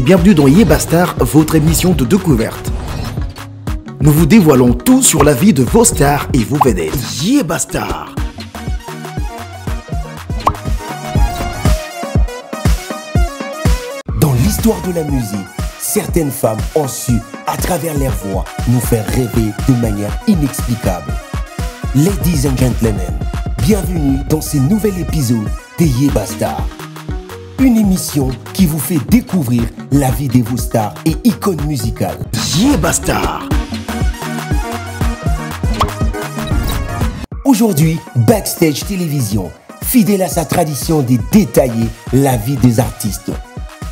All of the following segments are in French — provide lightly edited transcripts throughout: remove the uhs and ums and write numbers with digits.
Bienvenue dans Yebastar, votre émission de découverte. Nous vous dévoilons tout sur la vie de vos stars et vos vedettes. Yebastar. Dans l'histoire de la musique, certaines femmes ont su, à travers leur voix, nous faire rêver de manière inexplicable. Ladies and gentlemen, bienvenue dans ce nouvel épisode de Yebastar. Une émission qui vous fait découvrir la vie de vos stars et icônes musicales. Yebastar. Aujourd'hui, Backstage Télévision, fidèle à sa tradition de détailler la vie des artistes,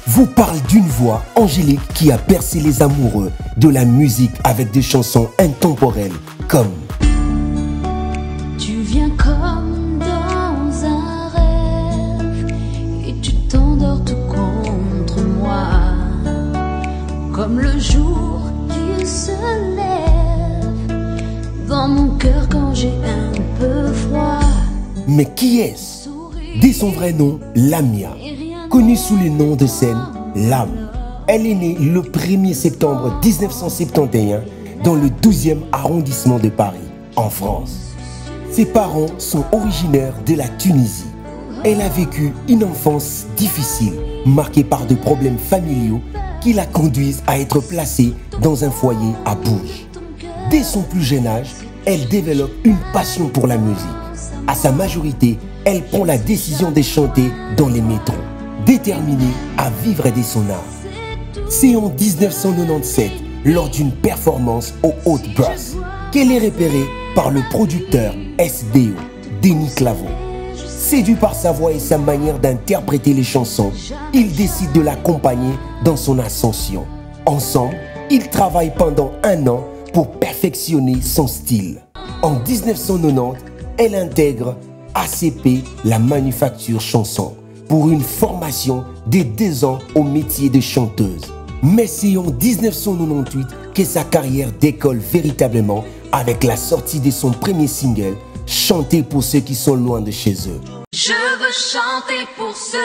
vous parle d'une voix angélique qui a percé les amoureux de la musique avec des chansons intemporelles comme Tu viens comme dans un rêve et tu t'endors tout contre moi, comme le jour qui se lève dans mon cœur quand j'ai un peu froid. Mais qui est-ce? Dès son vrai nom, Lamia, connue sous le nom de scène Lame. Elle est née le 1er septembre 1971 dans le 12e arrondissement de Paris, en France. Ses parents sont originaires de la Tunisie. Elle a vécu une enfance difficile, marquée par des problèmes familiaux qui la conduisent à être placée dans un foyer à Bourges. Dès son plus jeune âge, elle développe une passion pour la musique. À sa majorité, elle prend la décision de chanter dans les métros, déterminée à vivre de son art. C'est en 1997, lors d'une performance au Haute Brass, qu'elle est repérée par le producteur SDO, Denis Claveau. Séduit par sa voix et sa manière d'interpréter les chansons, il décide de l'accompagner dans son ascension. Ensemble, ils travaillent pendant 1 an pour perfectionner son style. En 1990, elle intègre ACP, la manufacture chanson, pour une formation de 2 ans au métier de chanteuse. Mais c'est en 1998 que sa carrière décolle véritablement avec la sortie de son premier single, Chanter pour ceux qui sont loin de chez eux. Je veux chanter pour ceux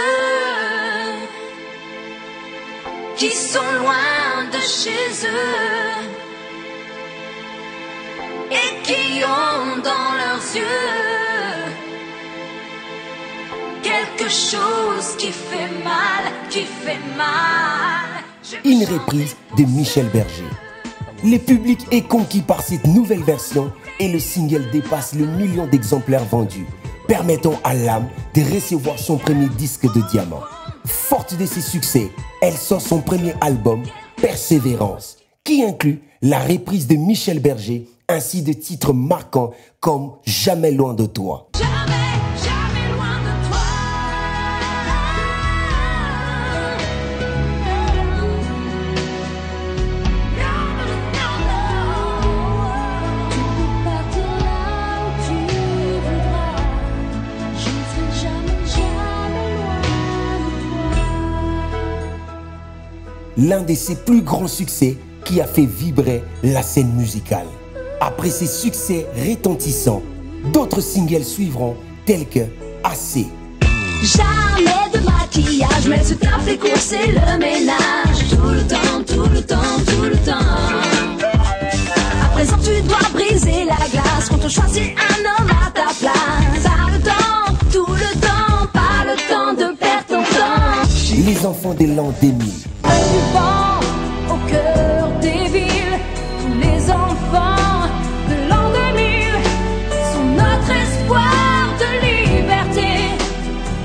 qui sont loin de chez eux et qui ont dans leurs yeux quelque chose qui fait mal, qui fait mal. Une reprise de Michel Berger. Le public est conquis par cette nouvelle version et le single dépasse le 1 million d'exemplaires vendus, permettant à Lame de recevoir son premier disque de diamant. Forte de ses succès, elle sort son premier album, Persévérance, qui inclut la reprise de Michel Berger ainsi de titres marquants comme Jamais loin de toi. Jamais loin de toi. Tu peux partir là où tu voudras. Je ne serai jamais loin de toi. L'un de ses plus grands succès qui a fait vibrer la scène musicale. Après ses succès retentissants, d'autres singles suivront tels que Assez. Jamais de maquillage, mais ce taf fait courser le ménage. Tout le temps, tout le temps, tout le temps. À présent tu dois briser la glace quand on choisit un homme à ta place. Pas le temps, tout le temps, pas le temps de perdre ton temps. Les enfants de l'an 2000. Du vent au cœur des villes, tous les enfants de l'an 2000 sont notre espoir de liberté,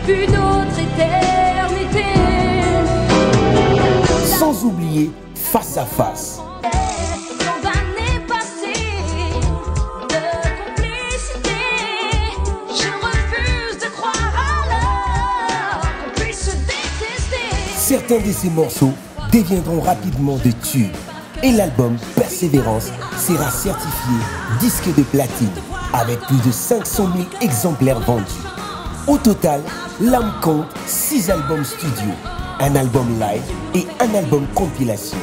une autre éternité. Sans oublier Face à Face. Tant d'années passées de complicité, je refuse de croire alors qu'on puisse se détester. Certains de ces morceaux deviendront rapidement de tubes et l'album Persévérance sera certifié disque de platine avec plus de 500 000 exemplaires vendus. Au total, Lame compte 6 albums studio, un album live et un album compilation.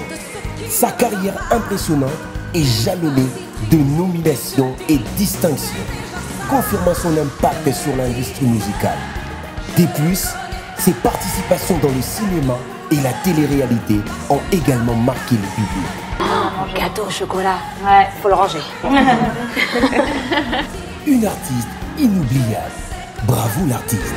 Sa carrière impressionnante est jalonnée de nominations et distinctions, confirmant son impact sur l'industrie musicale. De plus, ses participations dans le cinéma et la télé-réalité ont également marqué le public. Mon gâteau au chocolat, ouais, faut le ranger. Une artiste inoubliable. Bravo l'artiste.